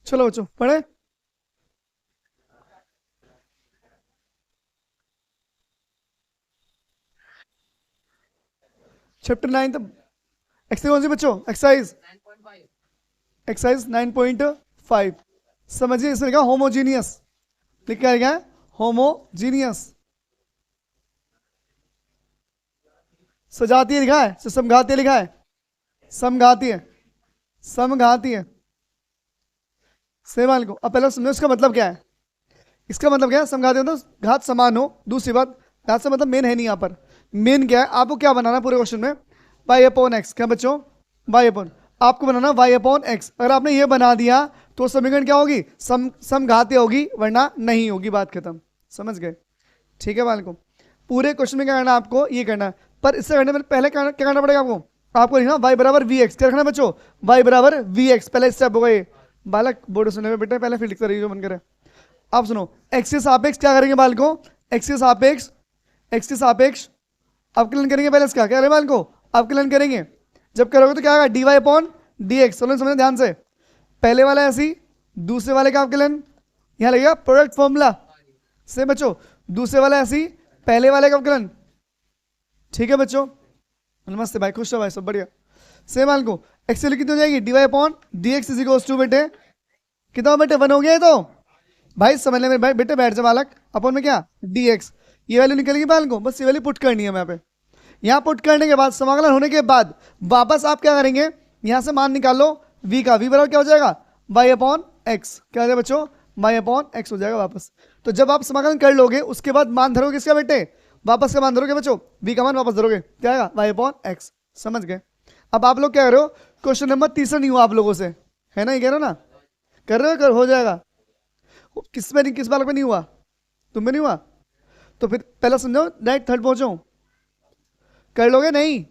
चलो बच्चों पढ़े। चैप्टर 9 एक्सरसाइज कौन सी बच्चों? Exercise exercise 9.5। समझिए, इसमें लिखा होमोजीनियस। लिखा है क्या? होमोजीनियस। सजातीय लिखा है, समघातीय लिखा है। समघातीय, समघातीय। सेवाल को अब पहले समझो इसका मतलब क्या है। इसका मतलब क्या है? समघातीय मतलब घात समान हो। दूसरी बात, घात से मतलब मेन है नहीं यहाँ पर। मेन क्या है? आपको क्या बनाना पूरे क्वेश्चन में? Y upon x. क्या बच्चों? Y upon. आपको बनाना वाई अपॉन एक्स। अगर आपने ये बना दिया तो समीकरण क्या होगी? समघातीय होगी, वरना नहीं होगी। बात खत्म। समझ गए? ठीक है बालको। पूरे क्वेश्चन में क्या करना है आपको? ये करना है। पर इससे करने में पहले क्या करना पड़ेगा आपको? आपको लिखना y बराबर वी एक्स। क्या रखना बच्चों? y बराबर वी एक्स। पहले स्टेप होगा ये। बालक बोर्ड सुनने में बेटा पहले फिर लिखता रहिए जो मन करे। आप सुनो, एक्स के सापेक्ष क्या करेंगे बालको? एक्स के सापेक्ष, एक्स के सापेक्ष अवकलन करेंगे। पहले इसका क्या करें बालको? अवकलन करेंगे। जब करोगे तो क्या होगा? D y upon d x. समझना ध्यान से। पहले वाला ऐसी, दूसरे वाले का अवकलन यहां लगेगा प्रोडक्ट फॉर्मूला से बच्चों। दूसरे वाला ऐसी, पहले वाले का अवकलन। ठीक है बच्चों? नमस्ते भाई, खुश हो भाई, सब बढ़िया। सेम मान को एक्स कितनी हो जाएगी? D y upon d x is equal to बेटे कितना बेटे? 1 हो गया है तो भाई समझ ले मेरे भाई। बेटे बैठ जा बालक। अपॉन में क्या? D x. ये वैल्यू निकलेगी बाल को, बस ये वैल्यू पुट करनी है यहाँ पे। यहाँ पुट करने के बाद, समाकलन होने के बाद वापस आप क्या करेंगे? यहाँ से मान निकाल लो v का। v बराबर क्या हो जाएगा? y upon x. क्या हो जाएगा बच्चों? y अपॉन एक्स हो जाएगा वापस। तो जब आप समाकलन कर लोगे उसके बाद मान धरोगे किसका बेटे? वापस का मान धरोगे बच्चों, v का मान वापस धरोगे। क्या आएगा? y upon x. समझ गए? अब आप लोग क्या कर रहे हो? क्वेश्चन नंबर तीसरा नहीं हुआ आप लोगों से, है ना? ये कह रहे हो ना? कर रहे हो? कर हो जाएगा। किस में नहीं, किस बालक में नहीं हुआ? तुम में नहीं हुआ? तो फिर पहला समझो, डायरेक्ट थर्ड पहुंचो। कर लोगे नहीं?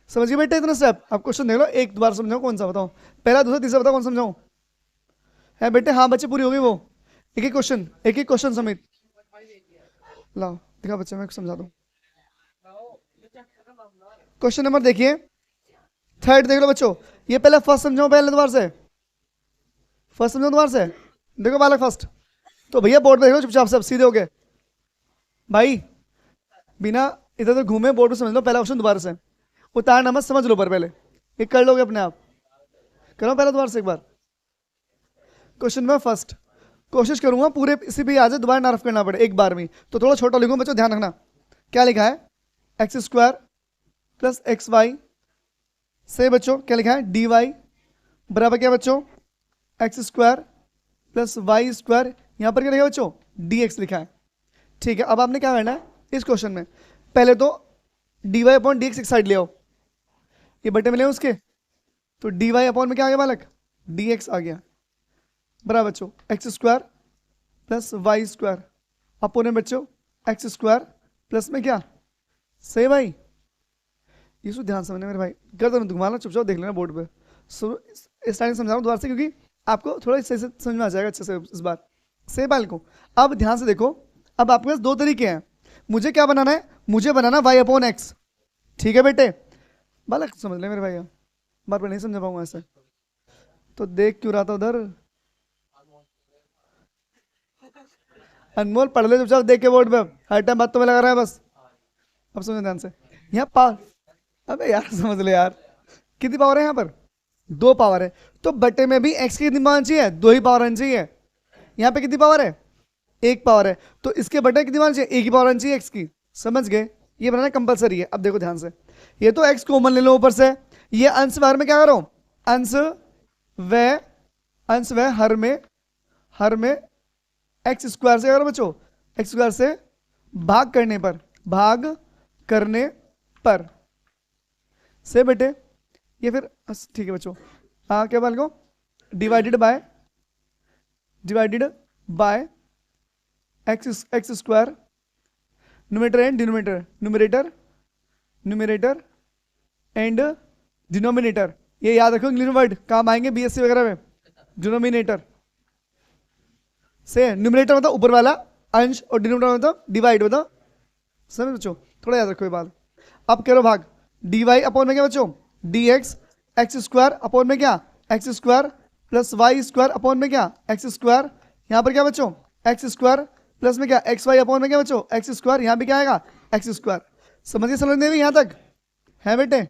समझिए बेटे इतना स्टेप। आप क्वेश्चन देख लो, एक बार समझाओ कौन सा बताओ। पहला दूसरा तीसरा बताओ कौन समझाओ। है बेटे? हाँ बच्चे पूरी हो गई वो। एक एक क्वेश्चन, एक एक क्वेश्चन समेत। लाओ दिखा बच्चे, मैं समझा दूँ। क्वेश्चन नंबर देखिए, थर्ड देख लो बच्चों। ये पहले फर्स्ट समझाओ, पहले दोबारा से फर्स्ट समझाओ दोबारा से। देखो बालक फर्स्ट। तो भैया बोर्ड पे देखो चुपचाप सब सीधे हो गए भाई, बिना इधर उधर घूमे बोर्ड पे समझ लो। पहला क्वेश्चन दोबारा से उतारना मत, समझ लो पर पहले। ये कर लोगे अपने आप। करो पहले दोबारा से एक बार। Question number first. कोशिश करूंगा पूरे इसी पे आ जाए, दोबारा ना रफ करना पड़े एक बार में। तो थोड़ा छोटा लिखूं बच्चों, ध्यान रखना। क्या लिखा है? X square plus x y से बच्चों क्या लिखा है? डी वाई बराबर क्या बच्चों? X square plus y square. यहां पर क्या लिखा है बच्चों? डी एक्स लिखा है। ठीक है, अब आपने क्या करना है इस क्वेश्चन में? पहले तो d y upon d x एक साइड ले आओ। ये बटे में ले उसके, तो डी वाई अपॉन में क्या आ गया बालक? डी एक्स आ गया। बराबर बच्चों x square plus y square upon में बच्चों एक्स स्क्वायर प्लस में क्या? सही भाई? ये सो ध्यान समझने मेरे भाई। कर दो घुमाना, चुपचाप देख लेना बोर्ड पे। इस टाइम समझा रहा हूँ दोबारा से, क्योंकि आपको थोड़ा सही से समझ में आ जाएगा अच्छे से इस बार। सही बाल को अब ध्यान से देखो। अब आपके पास दो तरीके हैं। मुझे क्या बनाना है? मुझे बनाना वाई अपॉन एक्स। ठीक है बेटे? बालक समझ ले मेरे भाई, बार बार नहीं समझा पाऊंगा ऐसे। तो देख क्यों रहा था उधर? अनमोल पढ़ ले चुपचाप देख के बोर्ड पे। हर टाइम बात तो में लगा रहा है बस। अब समझो ध्यान से। यहाँ पावर, अबे यार समझ ले यार। कितनी पावर है यहाँ पर? 2 पावर है। तो बटे में भी एक्स की कितनी पावर चाहिए? 2 ही पावर आनी चाहिए। यहाँ पे कितनी पावर है? 1 पावर है। तो इसके बटे कितनी पावर चाहिए? 1 ही पावर आनी चाहिए एक्स की। समझ गए? ये बनाना कंपलसरी है। अब देखो ध्यान से, ये तो एक्स कॉमन ले लो ऊपर से। ये अंश बाहर में क्या करो? अंश व, अंश व हर में एक्स स्क्वायर से करो बच्चों। एक्स स्क्वायर से भाग करने पर, भाग करने पर से बेटे ये फिर ठीक है बच्चों। हाँ क्या बाल को? Divided by x square, numerator and denominator, numerator and denominator. ये याद रखो, इंग्लिश वर्ड काम आएंगे बीएससी वगैरह में। डिनोमिनेटर से न्यूमरेटर मतलब ऊपर वाला अंश, और डिनोमिनेटर मतलब डिवाइड मतलब। समझ बच्चों? थोड़ा याद रखो ये बात। अब करो भाग डी वाई अपॉन में क्या बच्चों? D x, x square upon में क्या? X square plus y square upon में क्या एक्स स्क्वायर, यहाँ पर क्या बच्चों एक्स स्क्वायर, प्लस में क्या एक्स वाई अपॉन में क्या बच्चों एक्स स्क्वायर, यहाँ भी क्या आएगा एक्स स्क्वायर। समझिए समझने में यहाँ तक है बेटे।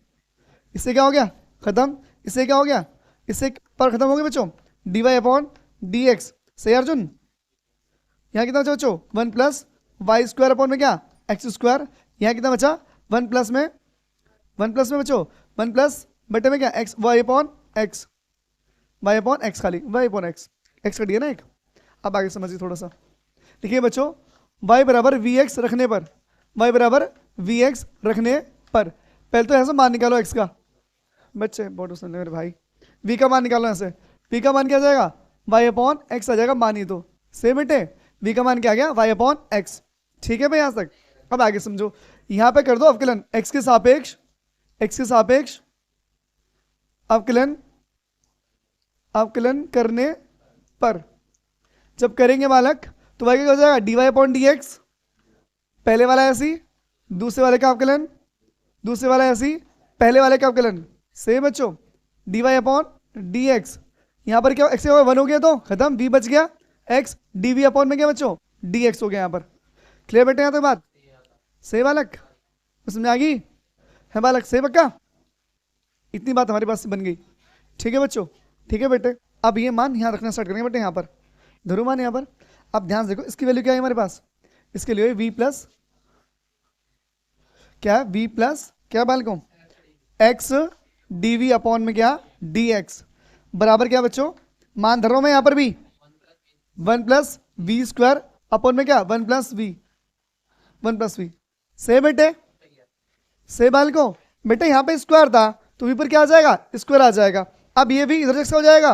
इससे क्या हो गया खत्म, इससे क्या हो गया, इससे पर खत्म हो गया बच्चों, d y upon d x. सही अर्जुन, यहाँ कितना बचा बच्चों one plus y square upon में क्या एक्स स्क्वायर, यहाँ कितना बचा वन प्लस में बच्चों वन प्लस बटे में क्या x y upon x, y upon x, खाली वाई अपॉन एक्स, एक्स कटिए ना एक। अब आगे समझिए थोड़ा सा, देखिए बच्चों y बराबर वी एक्स रखने पर, y बराबर वी एक्स रखने पर पहले तो ऐसा मान निकालो x का, बच्चे बहुत सुन मेरे भाई, v का मान निकालो ऐसे, v का मान क्या आ जाएगा y अपॉन एक्स आ जाएगा मान ही तो, से बेटे v का मान क्या आ गया y अपॉन एक्स। ठीक है भाई यहाँ तक। अब आगे समझो, यहाँ पे कर दो अवकलन x के सापेक्ष, अवकलन करने पर, जब करेंगे बालक तो भाई क्या हो जाएगा d y upon d x, पहले वाला ऐसी, दूसरे वाले का अवकलन, दूसरे वाला ऐसी, पहले वाले का अवकलन। सेम बच्चों d y upon d x, यहाँ पर क्या एक्स वन हो गया तो खत्म, वी बच गया एक्स, डी वी अपॉन में क्या बच्चों डी एक्स हो गया यहाँ पर। क्लियर बेटे यहाँ तक बात, सही बालक, उसमें आ गई है बालक, सही पक्का, इतनी बात हमारे पास बन गई। ठीक है बच्चों, ठीक है बेटे। अब ये मान यहाँ रखना स्टार्ट करेंगे बेटे, यहाँ पर धरो मान यहाँ पर। अब ध्यान से देखो इसकी वैल्यू क्या है हमारे पास, इसके लिए v प्लस क्या है v प्लस क्या बालकों x डी वी अपॉन में क्या डी एक्स बराबर क्या बच्चों, मान धरो मैं यहाँ पर भी one plus v square upon में क्या वन प्लस वी। से बेटे से बालकों बेटे यहाँ पे स्क्वायर था तो v पर क्या आ जाएगा स्क्वायर आ जाएगा। अब ये भी इधर से हो जाएगा,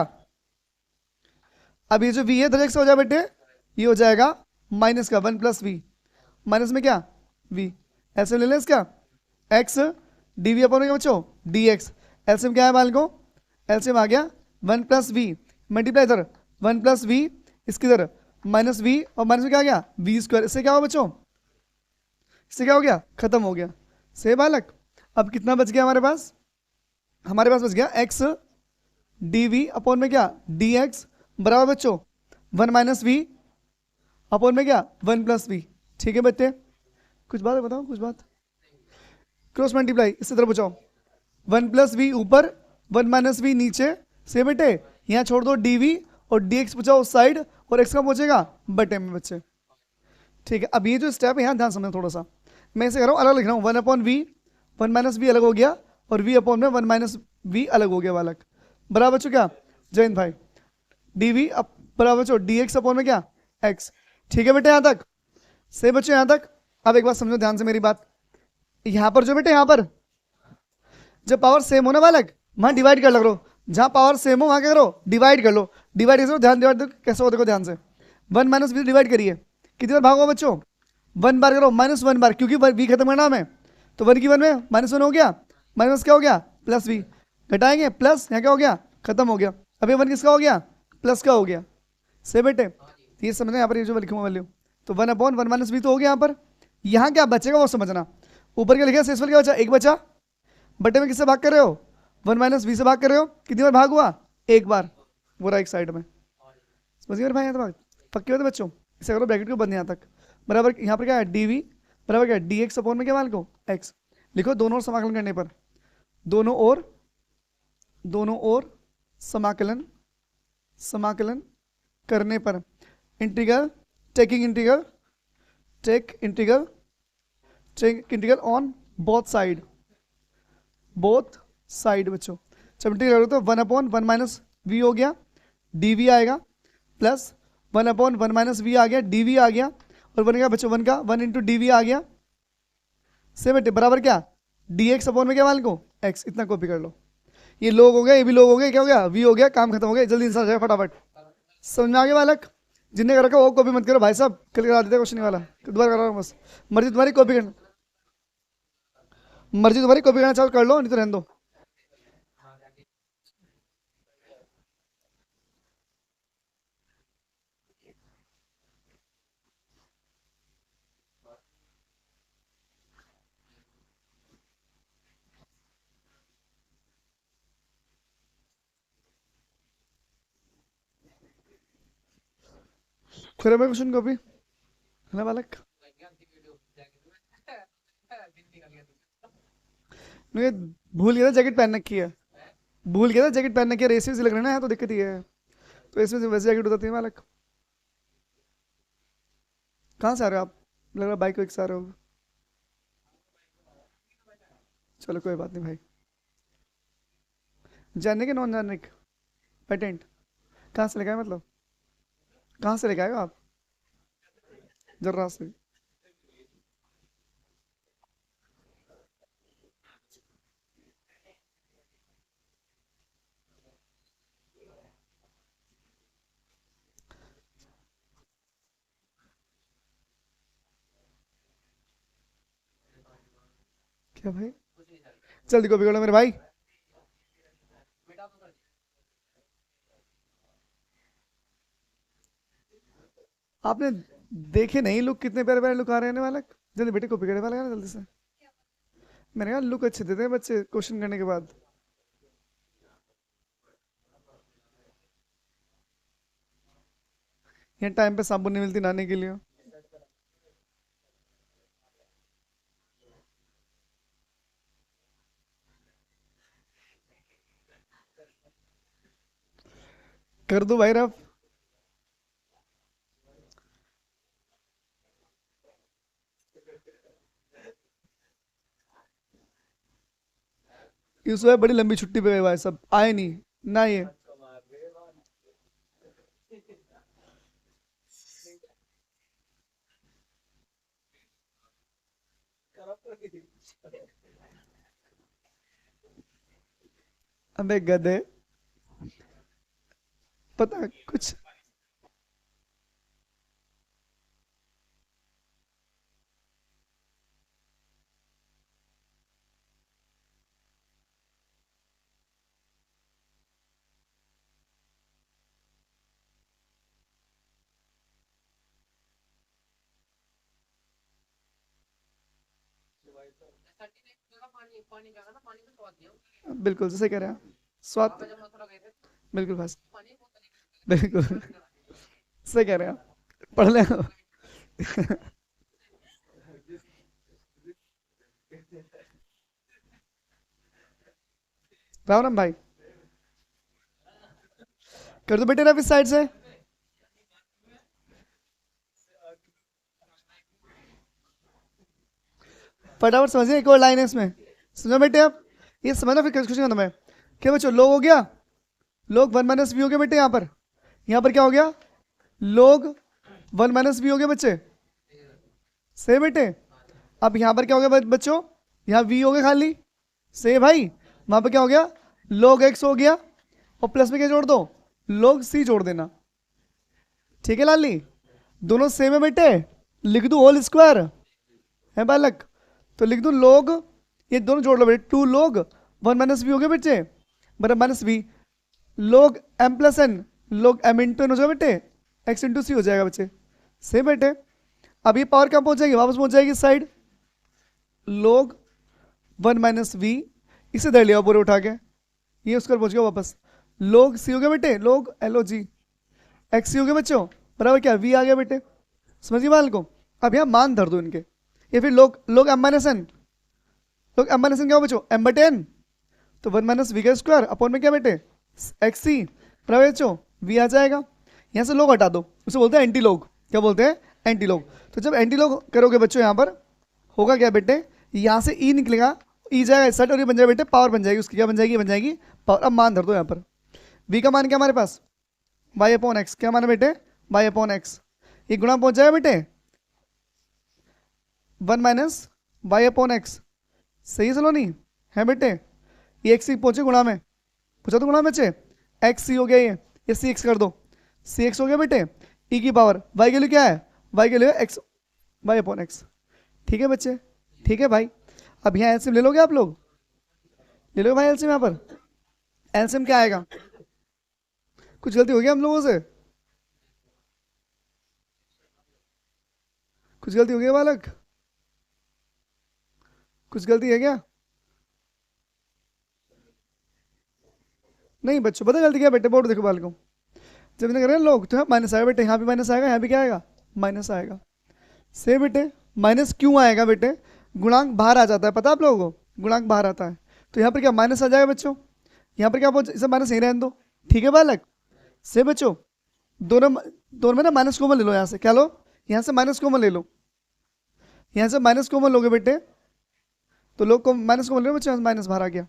अब ये जो v है इधर से हो जाए बेटे, ये हो जाएगा माइनस का वन प्लस वी, माइनस में क्या v, ऐसे ले लें इसका x डी वी अपॉन क्या बच्चों डी एक्स, एलसीएम क्या है बालकों, एलसीएम आ गया वन प्लस वी मल्टीप्लाई इधर वन प्लस वी, इसकी इधर माइनस वी और माइनस में क्या आ गया वी स्क्वायर। इससे क्या हुआ बच्चों, इससे क्या हो गया खत्म हो गया। सही बालक, अब कितना बच गया हमारे पास बच गया x डी वी अपॉन में क्या डी एक्स बराबर बच्चों वन माइनस वी अपॉन में क्या वन प्लस वी। ठीक है बच्चे, कुछ बात बताओ, कुछ बात, क्रॉस मल्टीप्लाई इससे तरफ बचाओ, वन प्लस वी ऊपर वन माइनस वी नीचे। से बेटे यहाँ छोड़ दो डी वी और डी एक्स बचाओ उस साइड और एक्स का पहुंचेगा बटे में बच्चे। ठीक है, अब ये जो स्टेप है यहाँ ध्यान समझना थोड़ा सा, मैं इसे कर रहा हूँ अलग लिख रहा हूँ, one upon v one minus v अलग हो गया और वी अपॉन में वन माइनस वी अलग हो गया बालक, बराबर बच्चों क्या जयंत भाई डी वी बराबर बच्चों डी एक्स अपॉन में क्या एक्स। ठीक है बेटे यहाँ तक, सही बच्चों यहाँ तक। अब एक बात समझो ध्यान से मेरी बात, यहाँ पर जो बेटे यहाँ पर जब पावर सेम हो ना बालक वहाँ डिवाइड कर लो, जहाँ पावर सेम हो वहाँ क्या करो डिवाइड कर लो, डिवाइड कैसे ध्यान डिवाइड कैसे हो देखो ध्यान से, वन माइनस वी डिवाइड करिए कितनी बार भागो बच्चों वन बार करो माइनस वन बार, क्योंकि वी खत्म करना हमें तो वन की वन में माइनस वन हो गया, माइनस क्या हो गया प्लस वी, घटाएंगे प्लस, यहाँ क्या हो गया खत्म हो गया। अब ये वन किसका हो गया प्लस का हो गया। से बेटे ये समझना, यहाँ पर ये जो लिखूंगा वैल्यू तो one upon one minus v तो हो गया यहाँ पर, यहाँ क्या बचेगा वो समझना, ऊपर क्या लिखा शेषफल क्या बचा एक बचा, बटे में किससे भाग कर रहे हो वन माइनस वी से भाग कर रहे हो, कितनी बार भाग हुआ एक बार, वो राइट साइड में। समझिए भाई यहाँ पक्के होते बच्चों, इसे करो ब्रैकेट को बंद यहाँ तक, बराबर यहाँ पर क्या है डी वी बराबर क्या डी एक्स अपॉन में क्या मान को एक्स, लिखो दोनों ओर समाकलन करने पर, दोनों ओर समाकलन करने पर integral take integral on both side बच्चों। जब इंटीग्रल करो तो one upon one minus v हो गया, डी वी आएगा plus one upon one minus v आ गया, डी वी आ गया और वन का बच्चों वन का वन इंटू डी वी आ गया। से बेटे बराबर क्या डी एक्स अपॉन में क्या मान को एक्स, इतना कॉपी कर लो, ये लोग हो गए ये भी लोग हो गए, क्या हो गया वी हो गया, काम खत्म हो गया, जल्दी इंसान जाए फटाफट। समझ में आ गया बालक, जिनने कर रखा वो कॉपी मत करो भाई साहब, कल करा देते क्वेश्चन वाला, दोबारा करा रहा हूँ बस, मर्जी तुम्हारी कॉपी करना चाहो कर लो नहीं तो रहने दो। खोलो मैं क्वेश्चन कॉपी, है ना बालक? नहीं, भूल गया था जैकेट पहन रखी है, भूल गया था जैकेट पहन रखी है, रेस लग रहा है ना, तो दिक्कत ये है। तो इसमें से वैसे जैकेट उतारती है बालक। कहाँ से आ रहे हो आप? लग रहा है बाइक वाइक से आ रहे हो। चलो कोई बात नहीं भाई। जानने के नॉन जानने के पेटेंट कहाँ से लेके आए मतलब? कहाँ से लेके आए हो आप? जर्रा से? क्या भाई? जल्दी कॉपी करो मेरे भाई। आपने देखे नहीं लुक, कितने प्यारे प्यारे लुक आ रहे हैं बालक। जल्दी बेटे कॉपी करे वाला जल्दी से। मैंने कहा लुक अच्छे देते हैं बच्चे क्वेश्चन करने के बाद। यहाँ टाइम पे साबुन नहीं मिलती नहाने के लिए। कर दो भाई रफ। इस बार बड़ी लंबी छुट्टी पे गए भाई, सब आए नहीं ना ये। अबे गधे, पता कुछ। बिल्कुल जैसे कह रहे हैं। स्वाद। बिल्कुल बस। बिल्कुल सही कह रहे हैं आप, पढ़ ले। राम राम भाई। कर दो बेटे रफ इस साइड से। फटाफट समझिए, एक और लाइन है इसमें। समझो बेटे आप, ये समझना फिर कुछ नहीं मैं। क्या बच्चों लोग हो गया, लोग वन माइनस वी हो गया बेटे। यहाँ पर क्या हो गया? लोग वन माइनस वी हो गया बच्चे। सही बेटे। अब यहाँ पर क्या हो गया बच्चों? यहाँ वी हो गया खाली। सही भाई। वहां पर क्या हो गया? लोग एक्स हो गया, और प्लस में क्या जोड़ दो? लोग सी जोड़ देना। ठीक है लाली, दोनों सेम है बेटे। लिख दू होल स्क्वायर, है बालक? तो लिख दो लोग, ये दोनों जोड़ लो बेटे, टू लोग वन माइनस वी हो गया बच्चे, बराबर माइनस वी। लोग एम प्लस एन, लोग एम इंटू एन हो जाएगा बेटे, एक्स इंटू सी हो जाएगा बच्चे। सही बेटे। अब ये पावर कहाँ पहुंच जाएगी? वापस पहुंच जाएगी इस साइड। लोग वन माइनस वी, इसे धर लिया पूरे उठा के, ये उसका पहुंच गया वापस। लोग सी हो गया बेटे, लोग एल ओ जी, एक्स सी हो गया बच्चों, बराबर क्या वी आ गया बेटे। समझिए बाल को। अब यहाँ मान धर दो इनके, या फिर लोग लोग एम माइनस एन, लोग एम माइनस एन क्या हो बच्चों? एम बटे एन, तो वन माइनस वी का स्क्वायर अपॉन में क्या बेटे? एक्स सी, बराबर बच्चों वी आ जाएगा। यहाँ से लोग हटा दो, उसे बोलते हैं एंटी लोग। क्या बोलते हैं? एंटी लोग। तो जब एंटी लोग करोगे बच्चों, यहाँ पर होगा क्या बेटे? यहाँ से ई निकलेगा, ई जाएगा इस साइड, और ये बन जाएगा बेटे पावर, बन जाएगी उसकी, क्या बन जाएगी? बन जाएगी पावर। अब मान धर दो यहाँ पर। वी का मान क्या हमारे पास? Y upon x. क्या माना बेटे? Y upon x. ये गुणा पहुंच जाएगा बेटे, one minus y upon x. सही है सलोनी? है बेटे। ये एक्स सी पहुंचे गुणा में, पूछा तो गुणा में बच्चे। एक्स सी हो गया, ये सी एक्स कर दो, सी एक्स हो गया बेटे। ई की पावर वाई के लिए क्या है? वाई के लिए एक्स, वाई अपॉन एक्स। ठीक है बच्चे, ठीक है भाई। अब यहाँ एलसीएम ले लोगे आप लोग? ले लो भाई एलसीएम यहाँ पर। एलसीएम क्या आएगा? कुछ गलती हो गया हम लोगों से? कुछ गलती हो गई है बालक? कुछ गलती है क्या? नहीं बच्चों, पता है गलती क्या है? बेटे बोर्ड देखो बालकों, जब इन्हें करें लोग तो यहाँ माइनस आएगा बेटे, यहाँ भी माइनस आएगा, यहाँ भी क्या आएगा, माइनस आएगा। से बेटे माइनस क्यों आएगा बेटे, गुणांक बाहर आ जाता है, पता है आप लोगों को, गुणांक बाहर आता है, तो यहाँ पर क्या माइनस आ जाएगा बच्चों, यहाँ पर क्या इसे माइनस यहीं रहने दो, ठीक है बालक। से बच्चों दोनों दोनों में ना माइनस कॉमन ले लो, यहाँ से क्या लो, यहाँ से माइनस कॉमन ले लो, यहाँ से माइनस कॉमन लोगे बेटे, तो लोग को माइनस कॉमन ले लो बच्चे, माइनस बाहर आ गया,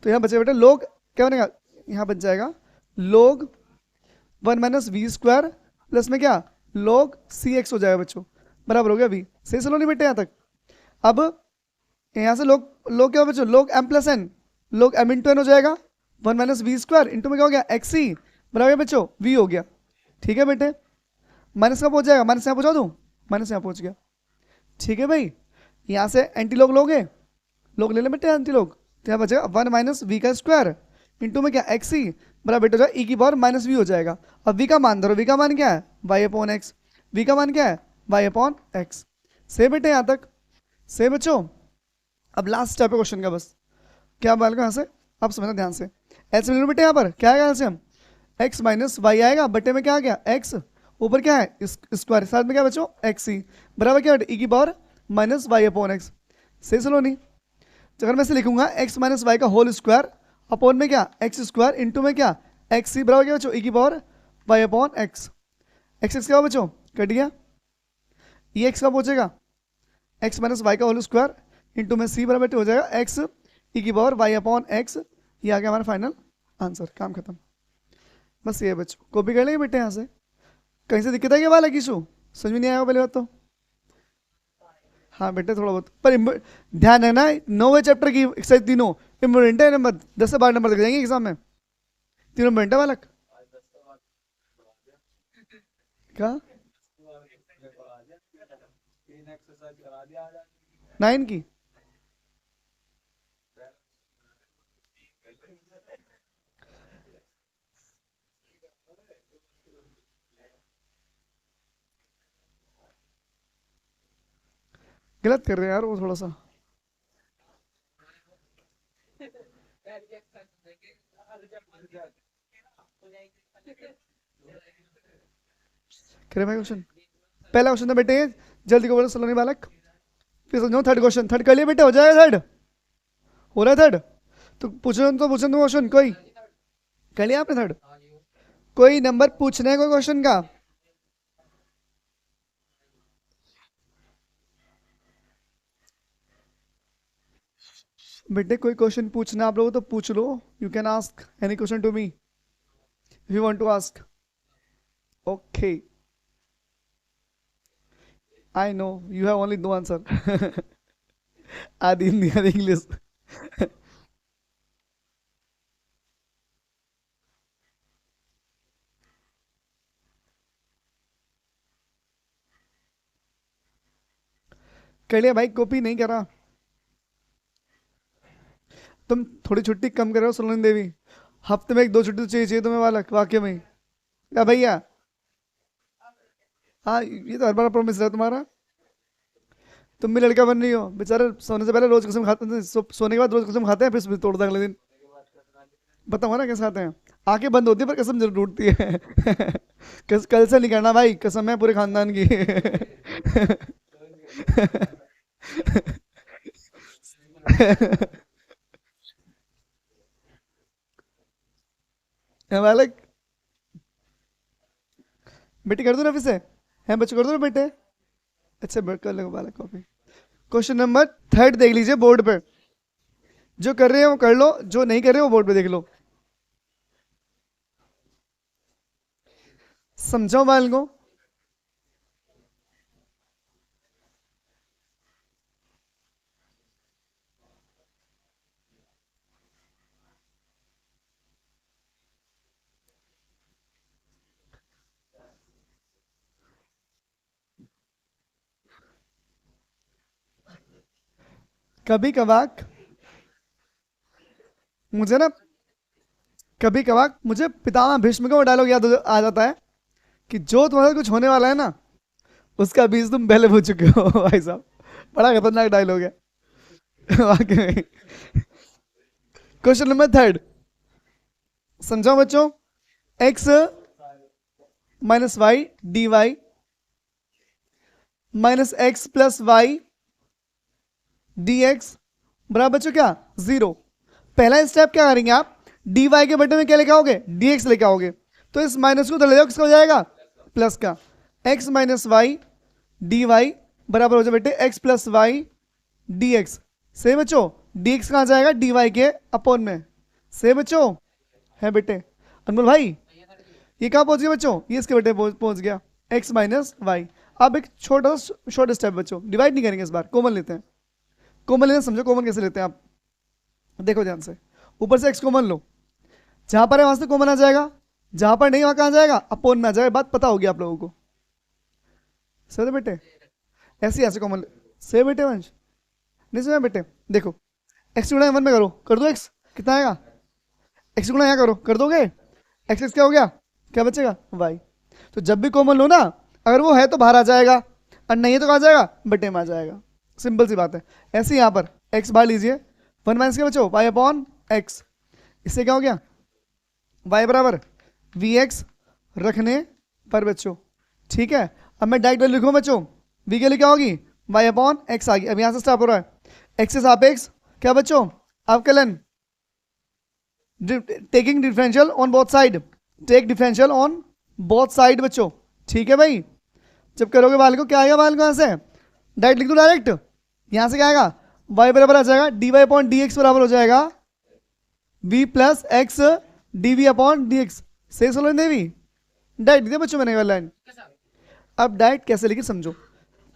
तो यहाँ बचे बेटे लोग क्या बनेगा, यहाँ बच जाएगा लोग 1 माइनस वी स्क्वायर प्लस में क्या लोग सी एक्स हो जाएगा बच्चों, बराबर हो गया वी। सही चलो नहीं बेटे यहाँ तक। अब यहाँ से लोग लोग क्या हो बच्चों, लोग एम प्लस एन, लोग एम इंटू एन हो जाएगा, 1 माइनस वी स्क्वायर इंटू में क्या हो गया एक्स सी, बराबर बच्चों वी हो गया, ठीक है बेटे। माइनस का पहुंच जाएगा, माइनस यहाँ पहुंचा दूँ, माइनस यहाँ पहुंच गया, ठीक है भाई। यहाँ से एंटी लोग लोगे, लोग ले ले बेटे एंटी लोग, तो यहाँ बचेगा 1 माइनस वी का स्क्वायर इंटू में क्या एक्स सी, बराबर बेटा ई की पावर माइनस वी हो जाएगा। अब वी का मान धरो, वी का मान क्या है वाई अपॉन एक्स, वी का मान क्या है वाई अपॉन एक्स। से बेटे यहाँ तक, से बच्चों। अब लास्ट स्टेप है क्वेश्चन का, बस क्या बाल का यहाँ से आप समझना ध्यान से, एल्सियम बेटे यहाँ पर क्या आएगा एल्सियम, एक्स माइनस वाई आएगा, बटे में क्या आ गया एक्स, ऊपर क्या है स्क्वायर, साथ में क्या बच्चों एक्स सी, बराबर क्या ई की power minus y upon x. सही सुनो नहीं, तो अगर मैं से लिखूंगा एक्स माइनस वाई का होल स्क्वायर अपॉन में क्या एक्स स्क्वायर इंटू में क्या एक्स सी, बराबर क्या बच्चों ई की power y upon x. X x क्या बच्चों कट गया, ये एक्स का पहुंचेगा एक्स माइनस वाई का होल स्क्वायर इंटू में सी, बराबर हो जाएगा एक्स ई की पावर वाई अपॉन एक्स। ये आ गया हमारा फाइनल आंसर, काम खत्म। बस ये बच्चों कॉपी कर लेंगे बेटे, यहाँ से कहीं से दिक्कत है क्या वाला किशू, समझ में नहीं आएगा पहले बात तो। हाँ बेटे थोड़ा बहुत, पर ध्यान है ना 9वें चैप्टर की एक्सरसाइज तीनों इम्पोर्टेंट है, नंबर 10 से 12 नंबर तक जाएंगे एग्जाम में, तीनों इम्पोर्टेंट है बालक। क्या 9 की, गलत कर रहे हैं यार वो थोड़ा सा। करे भाई क्वेश्चन, पहला क्वेश्चन था बेटे जल्दी को बोलो सलोनी बालक, फिर समझो थर्ड क्वेश्चन, थर्ड कर लिया बेटे, हो जाएगा थर्ड, हो रहा है थर्ड, तो पूछो तो पूछो तो क्वेश्चन कोई कर लिया आपने थर्ड, कोई नंबर पूछना है कोई क्वेश्चन का। बेटे कोई क्वेश्चन पूछना आप लोगों तो पूछ लो, you can ask any question to me if you want to ask, okay I know you have only no answer, आदि हिंदी आदि इंग्लिश। कर लिया भाई, कॉपी नहीं करा, तुम थोड़ी छुट्टी कम कर रहे हो सलोनी देवी, हफ्ते में 1-2 छुट्टी तो चाहिए तुम्हें बालक वाकई में, क्या भैया। हाँ ये तो हर बार प्रॉमिस है तुम्हारा, तुम भी लड़का बन रही हो बेचारे, सोने से पहले रोज कसम खाते हैं, सोने के बाद रोज कसम खाते हैं, फिर तोड़ते हैं अगले दिन, बताओ ना कैसे खाते हैं, आंखें बंद होती है पर कसम जरूर टूटती है। कल से नहीं करना भाई, कसम है पूरे खानदान की। है बालक, बेटी कर दो ना फिर से, है बच्चों कर दो ना बेटे, अच्छा कर लो बालक कॉपी। क्वेश्चन नंबर थर्ड देख लीजिए बोर्ड पे, जो कर रहे हैं वो कर लो, जो नहीं कर रहे वो बोर्ड पे देख लो, समझाओ बाल को। कभी कभार मुझे ना, कभी कभार मुझे पितामह भीष्म का वो डायलॉग याद आ जाता है कि जो तुम्हारा कुछ होने वाला है ना उसका बीज तुम पहले बो चुके हो। भाई साहब बड़ा खतरनाक डायलॉग है वाकई में। क्वेश्चन नंबर थर्ड समझाओ बच्चों, x minus y d y minus x plus y d x बराबर बच्चों क्या 0। पहला स्टेप क्या करेंगे आप, डी वाई के बटे में क्या लेके आओगे, डी एक्स लेके आओगे। तो इस माइनस को उधर ले जाओ, किसका हो जाएगा, प्लस का। X minus y d y बराबर हो जाए बेटे x plus y d x. सही बच्चों, डी एक्स कहाँ जाएगा, डी वाई के अपॉन में। सही बच्चों है बेटे। अनमोल भाई ये कहाँ पहुंच गया बच्चों, ये इसके बेटे पहुंच गया एक्स माइनस वाई। अब एक छोटा शॉर्ट स्टेप बच्चों, डिवाइड नहीं करेंगे इस बार, कॉमन लेते हैं। कॉमन लेना समझो, कॉमन कैसे लेते हैं आप, देखो ध्यान से। ऊपर से एक्स कॉमन लो, जहां पर है वहां से कॉमन आ जाएगा, जहां पर नहीं वहां कहाँ जाएगा, अपॉन में आ जाएगा। बात पता होगी आप लोगों को। सही बेटे, ऐसे ऐसे कॉमन। सही बेटे वंश, नहीं सुना बेटे। देखो एक्स गुणा वन में करो, कर दो एक्स, कितना आएगा, एक्स गुणा यहाँ करो, कर दोगे, एक्स एक्स क्या हो गया, क्या बचेगा वाई। तो जब भी कॉमन लो ना, अगर वो है तो बाहर आ जाएगा, और नहीं है तो कहाँ जाएगा, बटे में आ जाएगा। सिंपल सी बात है। ऐसे यहाँ पर एक्स बाहर लीजिए, वन माइनस के बचो वाई अपॉन एक्स, इससे क्या हो गया वाई बराबर वी एक्स रखने पर बच्चों। ठीक है, अब मैं डायरेक्ट वैल्यू लिखूँ बच्चों, वी के लिए क्या होगी वाई अपॉन एक्स आ गई। अब यहाँ से स्टार्ट हो रहा है, एक्स से सापेक्स क्या बच्चों अवकलन, taking differential on both side, take differential on both side बच्चों। ठीक है भाई, जब करोगे वाल को क्या आएगा, वाल को यहाँ से डायरेक्ट लिख दो, डायरेक्ट यहाँ से क्या आएगा वाई बराबर आ जाएगा d y upon d x बराबर हो जाएगा v plus x d v upon d x. सही सोलो देवी, डायरेक्ट दिया बच्चों मैंने लाइन। अब डायरेक्ट कैसे लिखी समझो,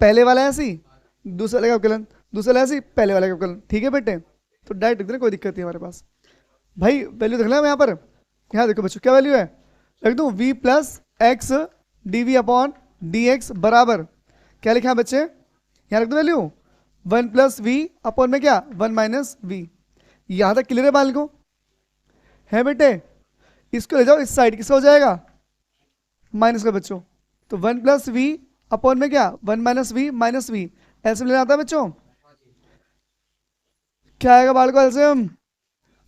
पहले वाला है ऐसी, दूसरा वाला का अवकलन, दूसरा वाला ऐसी, पहले वाला का अवकलन। ठीक है बेटे, तो डायरेक्ट लिख देना, कोई दिक्कत नहीं हमारे पास। भाई वैल्यू देख लें यहाँ पर, यहाँ देखो बच्चों क्या वैल्यू है, लिख दूँ v plus x d v upon d x बराबर क्या लिखा है बच्चे, यहाँ रख दो value one plus v upon में क्या वन माइनस वी। यहाँ तक क्लियर है बाल को, है बेटे। इसको ले जाओ इस साइड, किसका हो जाएगा माइनस का बच्चों। तो वन प्लस वी अपॉन में क्या one minus v minus v, ऐसे लेना आता है बच्चों। क्या आएगा बाल को एल्सियम,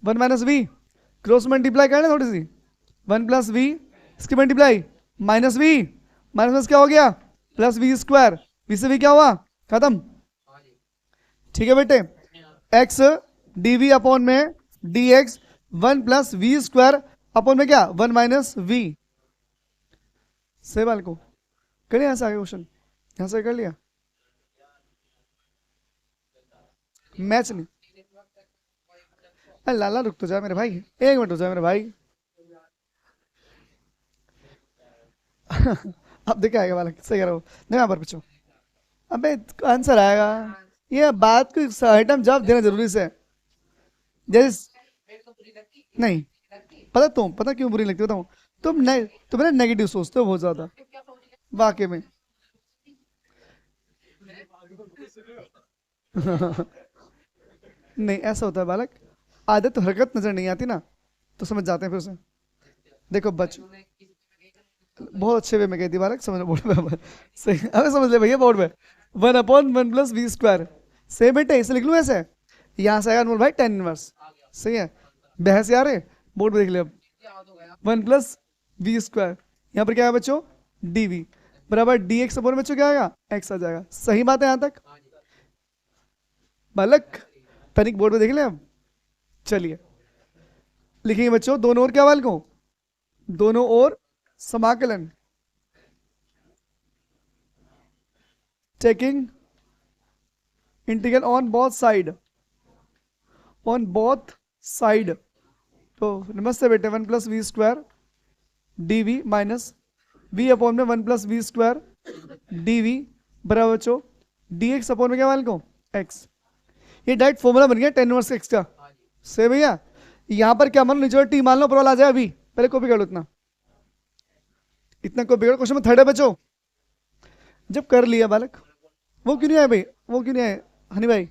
one minus v, cross multiply करना थोड़ी सी, वन प्लस वी इसकी मल्टीप्लाई माइनस वी, माइनस क्या हो गया प्लस वी स्क्वायर, वी से वी क्या हुआ खत्म। ठीक है बेटे, एक्स डी वी अपॉन में d x one plus v square upon में क्या वन माइनस वी। सही बाल को करिए, यहाँ से आगे क्वेश्चन, यहाँ से कर लिया, मैच नहीं। अरे लाला रुक तो जा मेरे भाई, एक मिनट हो जाए मेरे भाई। अब देखा आएगा वाला, सही कह रहा हो, नहीं यहाँ पर पूछो। अबे आंसर आएगा, ये बात को आइटम जवाब देना जरूरी से। जैसे नहीं, पता तुम पता क्यों बुरी लगती बताऊं, तुम ना नेगेटिव सोचते हो बहुत ज्यादा, वाकई में। नहीं ऐसा होता है बालक, आदत हरकत नजर नहीं आती ना, तो समझ जाते हैं फिर उसे। देखो बच बहुत अच्छे वे में कहती बालक, समझ बोर्ड पे सही, अबे समझ ले भैया बोर्ड पे, one upon one plus v square. सही बेटे, इसे लिख लूँ ऐसे, यहाँ से आएगा अनमोल भाई टेन इनवर्स। सही है, बहस यार है, बोर्ड पे देख ले अब, वन प्लस वी स्क्वायर, यहाँ पर क्या है बच्चों डी वी बराबर डी एक्स अपॉन बच्चों क्या आएगा एक्स आ जाएगा। सही बात है यहाँ तक बालक, पैनिक बोर्ड पे देख ले अब। चलिए लिखेंगे बच्चों दोनों ओर क्या वाल को, दोनों ओर समाकलन, taking integral on both side, on both side. तो नमस्ते बेटे, one plus v square d v minus v upon में one plus v square d v बराबर बच्चों डी एक्स अपॉन में क्या वाल को एक्स। ये डायरेक्ट फॉर्मूला बन गया टेन इनवर्स एक्स का। सही भैया, यहाँ पर क्या मान लो नीचे टी मान लो, ऊपर वाला आ जाए, अभी पहले कॉपी कर लो इतना, इतना कॉपी करो। क्वेश्चन में थर्ड है बच्चों, जब कर लिया बालक, वो क्यों नहीं आए भाई, वो क्यों नहीं आए हनी भाई।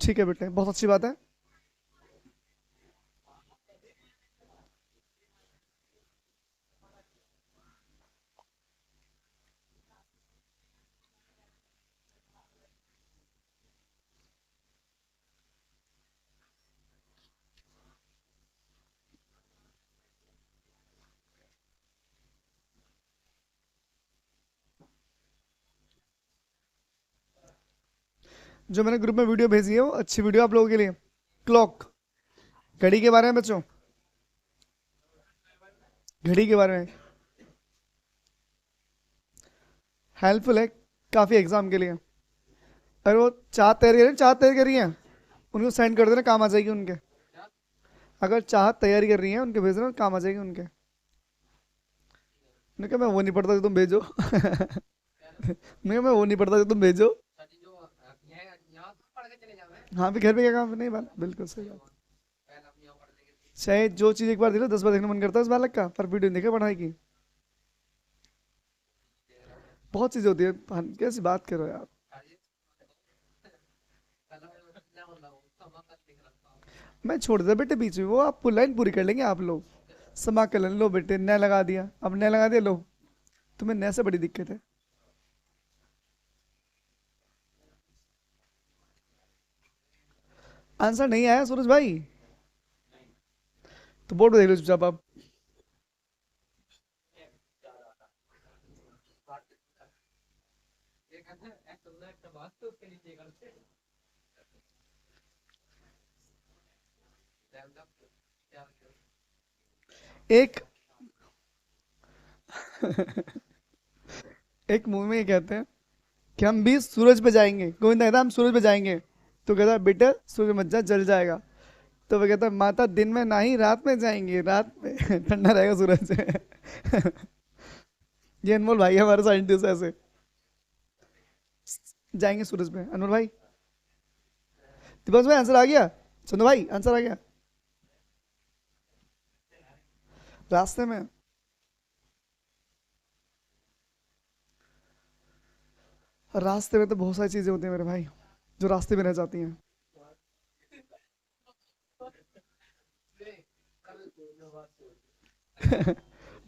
ठीक है बेटे, बहुत अच्छी बात है। जो मैंने ग्रुप में वीडियो भेजी है वो अच्छी वीडियो आप लोगों के लिए। क्लॉक, घड़ी के बारे में बच्चों, घड़ी के बारे में हेल्पफुल है काफ़ी एग्जाम के लिए। अगर वो चाहत तैयारी कर रही, चाहत तैयारी कर रही है, उनको सेंड कर देना, काम आ जाएगी उनके। अगर चाहत तैयारी कर रही है उनके भेज देना, काम आ जाएगी उनके। मैंने कहा मैं वो नहीं पढ़ता, तुम भेजो। मैं वो नहीं पढ़ता, तुम भेजो। हाँ भी घर पे क्या काम नहीं, बात बिल्कुल सही बात। चाहे जो चीज़ एक बार देख लो 10 बार देखने मन करता है उस बालक का, पर वीडियो नहीं देखा पढ़ाई की। बहुत चीज़ें होती है, कैसी बात करो यार। मैं छोड़ दिया बेटे बीच में, वो आप लाइन पूरी कर लेंगे आप लोग। समाकलन लो बेटे, नया लगा दिया, अब नया लगा दिया लो, तुम्हें नया से बड़ी दिक्कत है। आंसर नहीं आया सूरज भाई, तो बोर्ड देख लो चुपचाप आप। एक एक मूवी में ये कहते हैं कि हम भी सूरज पे जाएंगे, गोविंदा कहता है हम सूरज पे जाएंगे, तो कहता है बेटा सूरज मत जा, जल जाएगा। तो वो कहता है माता दिन में नहीं रात में जाएंगे, रात में ठंडा रहेगा सूरज। ये अनमोल भाई है हमारे साइंटिस्ट ऐसे जाएंगे सूरज पे। अनमोल भाई, दिवस भाई आंसर आ गया, चंदू भाई आंसर आ गया रास्ते में। रास्ते में तो बहुत सारी चीजें होती हैं मेरे भाई, जो रास्ते में रह जाती हैं।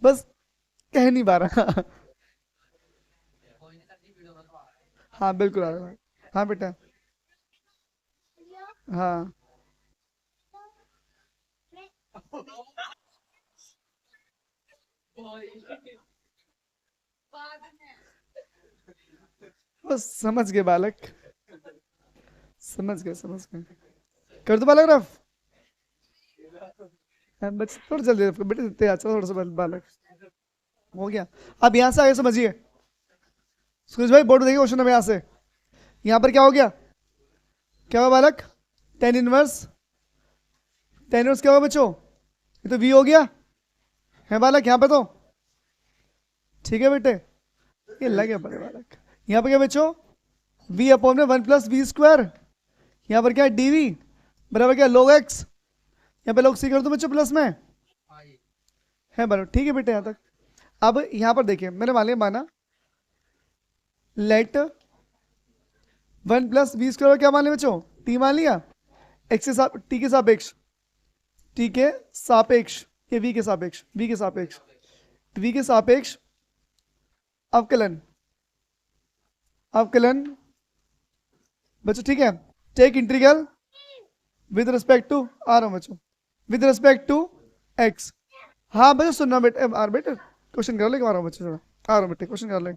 बस कह नहीं पा रहा। हाँ बिल्कुल आ रहा है। हाँ बेटा। हाँ बस समझ गए बालक, समझ गए समझ गए। कर दो बालक रफ। हाँ, बस थोड़ा जल्दी बेटे देते अच्छा थोड़ा सा बालक हो गया। अब यहाँ से आगे समझिए, सूरज भाई बोर्ड देखिए क्वेश्चन नंबर यहाँ से। यहाँ पर क्या हो गया, क्या हुआ बालक, टेन इनवर्स, टेन इनवर्स क्या हुआ बच्चों, ये तो वी हो गया है बालक यहाँ पे तो, ठीक है बेटे। ये लगे पड़े बालक, यहाँ पे क्या बच्चों, वी अपॉन में 1 + v², यहाँ पर क्या है dv बराबर क्या log x, यहाँ पे log c कर दो बच्चों प्लस में, है बराबर, ठीक है बेटे यहाँ तक। अब यहाँ पर देखिए मैंने मान लिया, माना लेट 1 + v² क्या मान लिया बच्चों, t मान लिया, x के साथ t के सापेक्ष, t के सापेक्ष, ये v के सापेक्ष, v के सापेक्ष, v के सापेक्ष अवकलन, अवकलन बच्चों ठीक है, take integral with respect to, आ रहा हूं बच्चों, विद रिस्पेक्ट टू x। हाँ बच्चों सुनना बेटे, बेटे क्वेश्चन कर ले, आ रहा हूँ बच्चों, आ रहा हूँ बेटे क्वेश्चन कर ले,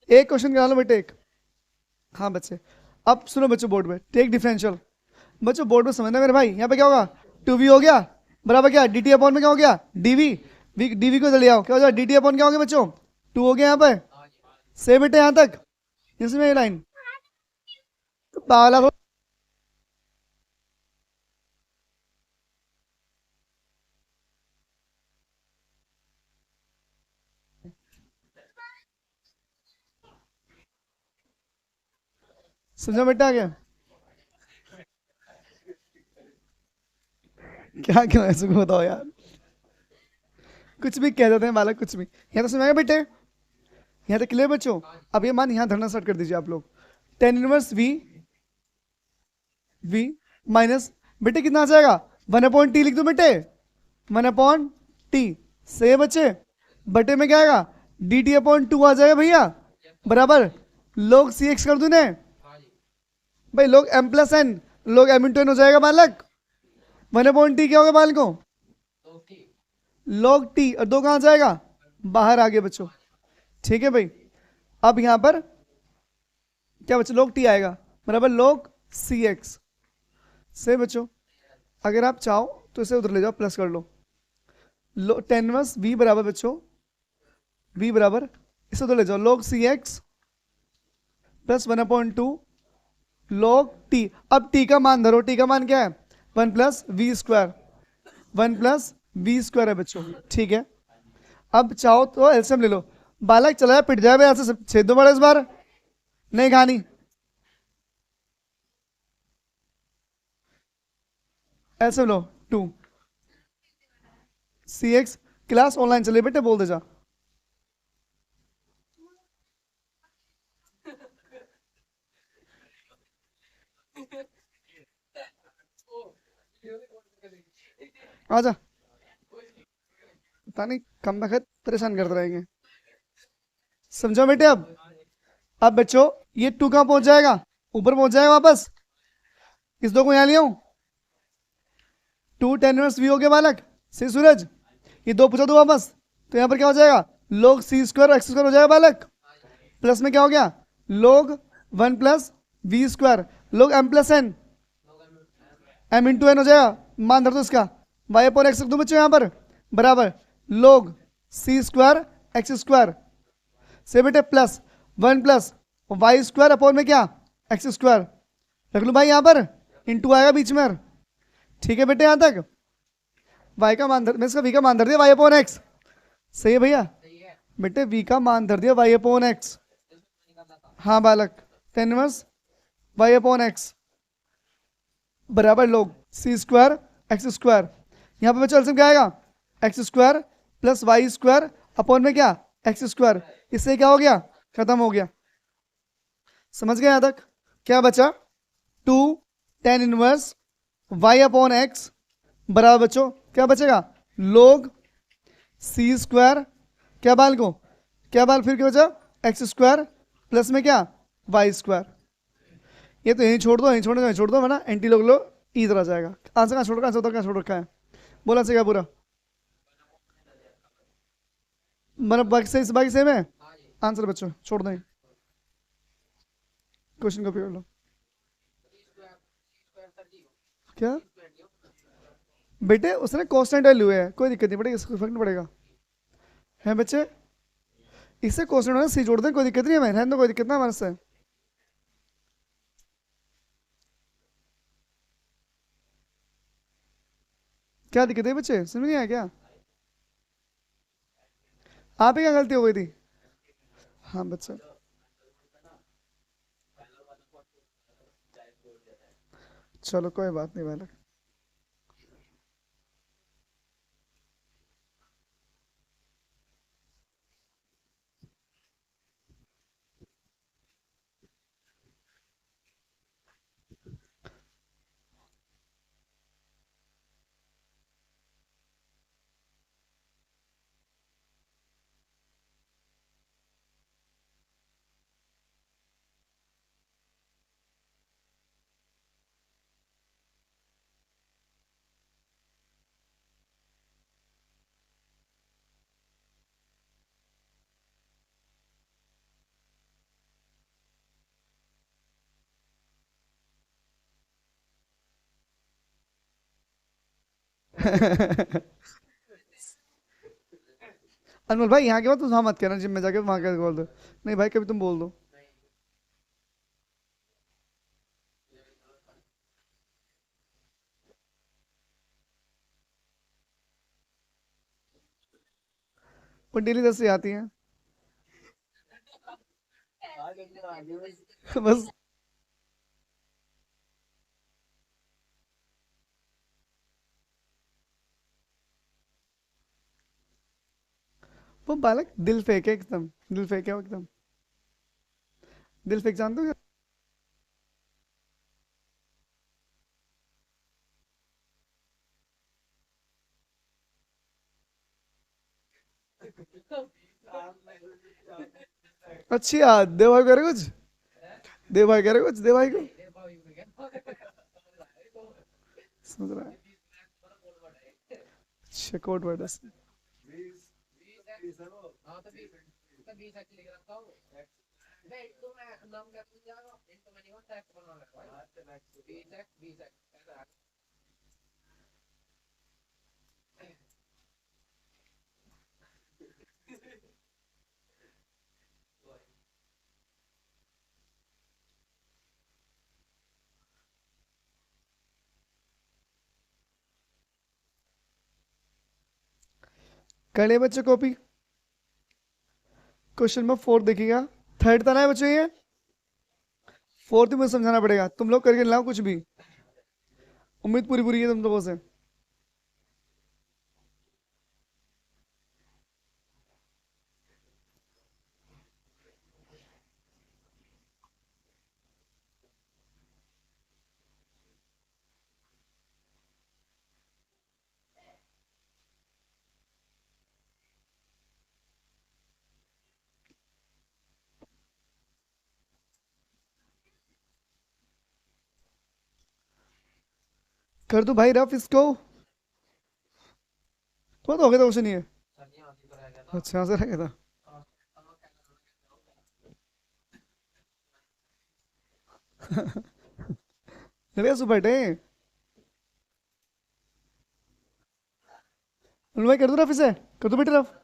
एक क्वेश्चन करा लो बेटे एक। हाँ बच्चे अब सुनो बच्चों, बोर्ड में टेक डिफरेंशियल, बच्चों बोर्ड में समझना मेरे भाई, यहाँ पे क्या होगा 2v हो गया बराबर क्या dt अपॉन में क्या हो गया dv, dv को चले आओ, क्या हो जाएगा dt अपॉन क्या हो गया बच्चों 2 हो गया यहाँ पे, से बेटे यहाँ तक इसमें लाइन तो पागला हो। समझा बेटा क्या, क्या क्यों ऐसे को बताओ यार, कुछ भी कह देते हैं बालक, कुछ भी। यहाँ तो समझाएगा बेटे, यहाँ तक क्लियर बच्चों। अब ये मान यहाँ धरना स्टार्ट कर दीजिए आप लोग, tan inverse v, v minus बेटे कितना आ जाएगा 1/t लिख दो बेटे, 1/t से बच्चे, बटे में क्या आएगा dt/2 आ जाएगा भैया, बराबर log cx कर दू ने भाई, log m+n, log m×n हो जाएगा बालक, 1/t क्या होगा बालकों log t, और 2 कहां जाएगा बाहर आ गए बच्चों, ठीक है भाई। अब यहां पर क्या बच्चे log t आएगा, बराबर log सी एक्स। से बच्चों अगर आप चाहो तो इसे उधर ले जाओ, प्लस कर लो। टेन वर्स वी बराबर बच्चों, वी बराबर इसे उधर ले जाओ, log सी एक्स प्लस 1/2 log टी। अब टी का मान धरो, टी का मान क्या है? 1 + v², 1 + v² है बच्चों, ठीक है। अब चाहो तो एलसीएम ले लो। बालक चला पिट जाए भाई, ऐसे छेद दो बड़ा इस बार, नहीं खानी। एलसीएम लो 2 सी एक्स। क्लास ऑनलाइन चले बेटे, बोल दे जा। आजा, पता नहीं कम वक्त परेशान करते रहेंगे। समझो बेटे। अब बच्चों ये 2 कहां पहुंच जाएगा? ऊपर पहुंच जाएगा वापस। इस 2 को यहां ले आऊं, 2 tan इनवर्स वी हो गया बालक। सही सूरज, ये 2 पूछा दो वापस, तो यहां पर क्या हो जाएगा? log c² x² हो जाएगा बालक। प्लस में क्या हो गया? log 1 + v², log m+n, m × n हो जाएगा। मान धर दो इसका, y/x रख दो बच्चों यहां पर, बराबर log c²x²। से बेटे प्लस 1 + y² में क्या? x²। रख लो भाई यहां पर, इंटू आएगा बीच में, ठीक है बेटे यहां तक। y का मान धर, मैं इसका v का मान धर दिया y/x। सही है भैया बेटे, v का मान धर दिया y/x। हाँ बालक, tan इनवर्स y/x बराबर log c²x²। यहाँ पे बच्चों एलसीएम क्या आएगा? x² + y² में क्या? x²। इससे क्या हो गया? खत्म हो गया। समझ गए यहां तक? क्या बचा? 2 tan इनवर्स y/x बराबर बच्चों क्या बचेगा? log c², क्या बाल को, क्या बाल फिर क्या बचा? x² प्लस में क्या? y²। ये तो यहीं छोड़ दो, यहीं छोड़ दो, यहीं छोड़ दो, वरना एंटी लोग लो इधर आ जाएगा। आंसर कहाँ छोड़ रखा है? आंसर कहाँ छोड़ रखा है? बोला से क्या पूरा? मतलब बाकी सेम है। आंसर बच्चों छोड़ दें, क्वेश्चन कॉपी कर लो। क्या बेटे उसने कांस्टेंट वैल्यू है, कोई दिक्कत नहीं पड़ेगी, इसको फर्क नहीं पड़ेगा। है बच्चे, इससे कांस्टेंट वाला सी जोड़ दें, कोई दिक्कत नहीं है, मैं रहने दो, कोई दिक्कत ना हमारे से। क्या दिक्कत है बच्चे, समझ नहीं आया क्या? आप ही क्या गलती हो गई थी? हाँ बच्चा, चलो कोई बात नहीं बालक। अनमोल भाई यहाँ के बाद तुम वहाँ मत कहना, जिम में जाके वहाँ का बोल दो। नहीं भाई कभी तुम बोल दो। वो डेली 10 से आती हैं बस। वो बालक दिल फेंक है एकदम, दिल फेंक है वो एकदम। दिल फेंक जानते हो क्या? अच्छी याद, दे भाई करे कुछ, दे भाई करे कुछ, दे भाई को। समझ रहा है? अच्छा कोड वर्ड है। कर लिया बच्चों कॉपी? क्वेश्चन नंबर 4 देखिएगा। थर्ड था ना बच्चों ये? फोर्थ में समझाना पड़ेगा, तुम लोग करके लाओ कुछ भी। उम्मीद पूरी पूरी है तुम लोगों से। कर दो भाई रफ इसको। तुम्हारा तो हो गया था क्वेश्चन ये। अच्छा यहाँ से रह गया था। अरे सुबह भाई कर दो रफ इसे। कर दो बेटे रफ।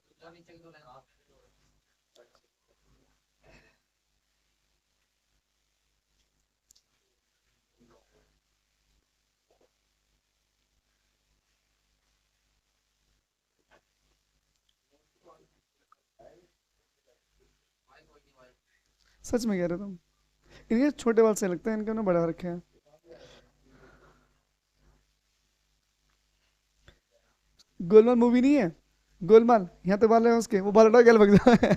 सच में कह रहे हो तुम? इनके छोटे बाल से लगता है, इनके ना बड़ा रखे हैं। गोलमाल मूवी नहीं है? गोलमाल, यहाँ तो बाल है उसके, वो बाल हटा के अलग जाए।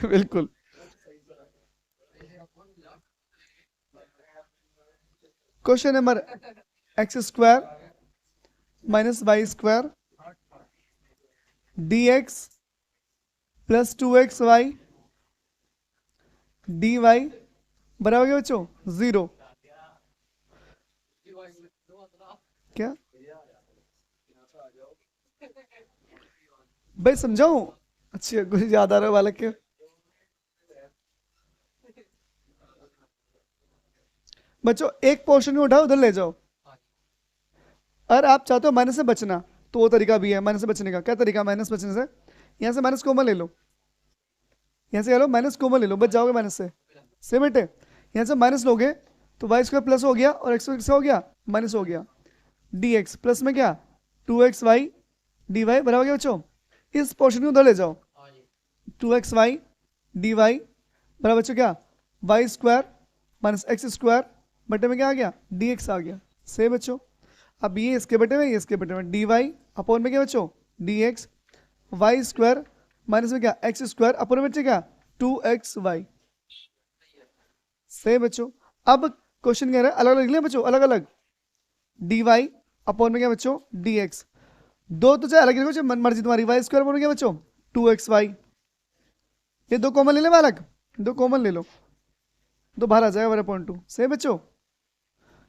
बिल्कुल। Question number x square minus y square d x plus 2xy d y बराबर क्या बच्चों? 0। क्या भाई समझाऊं? अच्छी कुछ याद आ रहा है बालक के। बच्चों एक पोर्शन में उठाओ उधर ले जाओ। अगर आप चाहते हो माइनस से बचना तो वो तरीका भी है माइनस से बचने का। क्या तरीका माइनस बचने से? यहाँ से माइनस कॉमन ले लो। यहाँ से लो माइनस कॉमन ले लो, बच जाओगे माइनस से बेटे। यहाँ से माइनस लोगे तो वाई स्क्वायर प्लस हो गया और एक्स हो गया माइनस हो गया। डी एक्स प्लस में क्या 2xy डी वाई बराबर क्या बच्चों? इस पोर्शन को उधर ले जाओ। 2xy डी वाई बराबर बच्चों क्या? Y square minus x square बटे में क्या आ गया? डी एक्स आ गया। से बच्चों अब ये इसके बटे में, ये इसके बटे में, डी वाई अपॉन में क्या बच्चों? D x y square minus में क्या एक्स स्क्वायर अपॉन में बच्चे क्या 2xy। से बच्चों अब क्वेश्चन कह रहा है अलग अलग लिख लें बच्चों, अलग अलग। डी वाई अपॉन में क्या बच्चों? D x. दो तो चाहे अलग लिखो, चाहे मन मर्जी तुम्हारी। वाई स्क्वायर अपॉन में क्या बच्चों? 2xy। ये दो कॉमन ले ले बालक, दो कॉमन ले लो, दो बाहर आ जाएगा 1/2। से बच्चों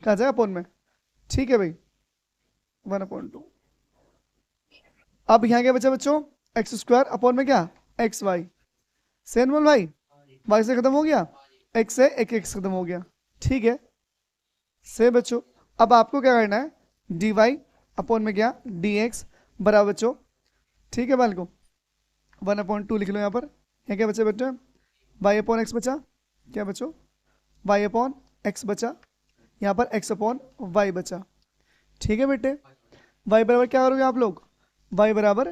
क्या आ जाएगा अपॉन में? ठीक है भाई 1/2। अब यहाँ क्या बचा बच्चों? एक्स स्क्वायर अपॉन में क्या एक्स वाई। सेम बोल भाई, वाई से खत्म हो गया, एक्स से एक एक्स खत्म हो गया। ठीक है से बच्चों अब आपको क्या करना है? डी वाई अपॉन में क्या डी एक्स बराबर बच्चों, ठीक है बालको 1/2 लिख लो यहाँ पर। यहाँ क्या बचा बच्चों? वाई अपॉन एक्स बचा। क्या बच्चों? वाई अपॉन एक्स बचा। यहाँ पर एक्स अपॉन वाई बचा। ठीक है बेटे वाई बराबर क्या करोगे आप लोग? वाई बराबर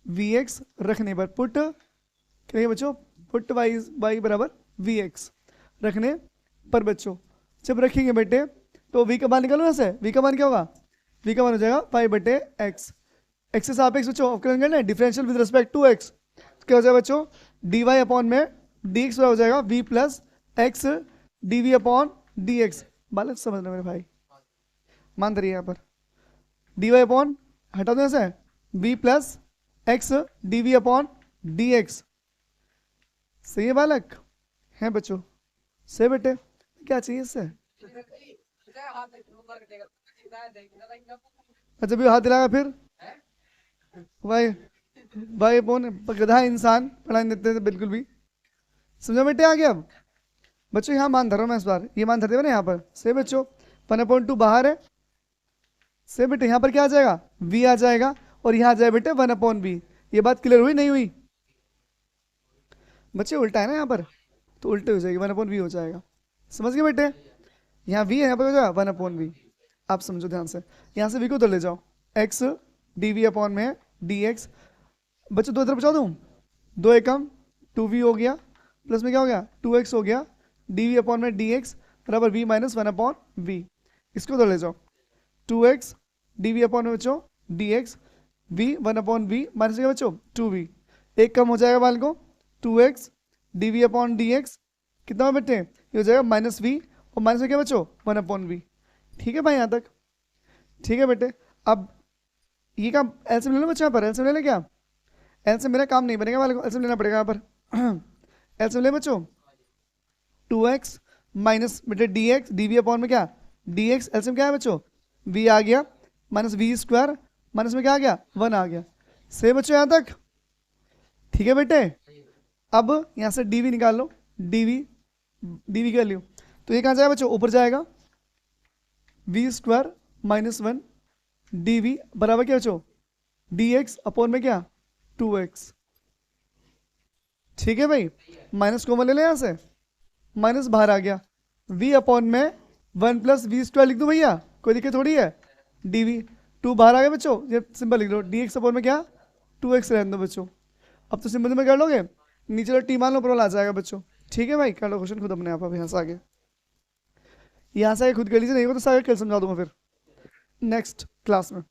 वी एक्स रखने पर पुट क्या बच्चों? पुट वाई वाई बराबर वी एक्स रखने पर बच्चों जब रखेंगे बेटे तो वी का मान निकालो यहाँ से। वी का मान क्या होगा? वी का मान हो जाएगा पाई बटे एक्स। एक्स से सापेक्ष बच्चों करना differential with respect to x. क्या हो जाएगा बच्चों? डी वाई अपॉन में डी एक्स हो जाएगा v plus x d v upon d x. बालक समझ लो मेरे भाई, मान रही है यहाँ पर डी वाई अपॉन हटा दो ऐसे v plus x d v upon d x. सही है बालक? है बच्चों? से बेटे क्या चाहिए इससे? अच्छा भी हाथ दिलाएगा फिर भाई, भाई कौन गधा इंसान पढ़ा नहीं देते थे बिल्कुल भी। समझो बेटे आगे अब बच्चों यहाँ मान धरो मैं इस बार ये मान धरते हुए ना यहाँ पर से बच्चों 1/2 बाहर है से बेटे यहाँ पर क्या आ जाएगा v आ जाएगा और यहाँ आ जाए बेटे 1/v। ये बात क्लियर हुई नहीं हुई बच्चे उल्टा है ना यहाँ पर तो उल्टे हो जाएगी 1/v हो जाएगा। समझ गए बेटे यहाँ v है यहाँ पर हो जाएगा 1/v। आप समझो ध्यान से यहाँ से v को उधर ले जाओ x dv अपॉन में dx बच्चों दो इधर बचा दूँ 2 एकम 2v हो गया प्लस में क्या हो गया 2x हो गया dv अपॉन में dx बराबर v माइनस 1/v। इसको उधर ले जाओ 2x dv अपॉन में बच्चों dx v 1/v माइनस क्या बच्चों 2v एक कम हो जाएगा बाल को 2x dv अपॉन dx कितना बेटे ये हो जाएगा -v और माइनस में क्या बच्चों 1/v। ठीक है भाई यहाँ तक ठीक है बेटे। अब ये काम एलसीएम ले लो बच्चों यहाँ पर एलसीएम ले लें क्या एलसीएम मेरा काम नहीं बनेगा वाले को एलसीएम लेना पड़ेगा यहाँ पर एलसीएम ले बच्चों 2x माइनस बेटे dx dv अपॉन में क्या dx एलसीएम क्या है बच्चों v आ गया माइनस v स्क्वायर माइनस में क्या आ गया 1 आ गया। सही बच्चों यहाँ तक ठीक है बेटे। अब यहाँ से dv निकाल लो dv कर लियो तो ये कहाँ जाएगा बच्चों ऊपर जाएगा v स्क्वायर माइनस 1 dv बराबर क्या बच्चों dx अपॉन में क्या 2x। ठीक है भाई माइनस कॉमन ले ले यहाँ से माइनस बाहर आ गया v अपॉन में 1 प्लस वी स्क्वायर लिख दूं भैया कोई दिक्कत थोड़ी है dv 2 बाहर आ गया बच्चों ये सिंपल लिख लो dx अपॉन में क्या 2x रहने दो बच्चों। अब तो सिंपल में कर लोगे नीचे तो टी मान लो ऊपर आ जाएगा बच्चों। ठीक है भाई कर लो क्वेश्चन खुद अपने आप यहाँ से आगे यहाँ से आगे खुद कर लीजिए नहीं हो तो सारे कल समझा दूंगा फिर नेक्स्ट क्लास में।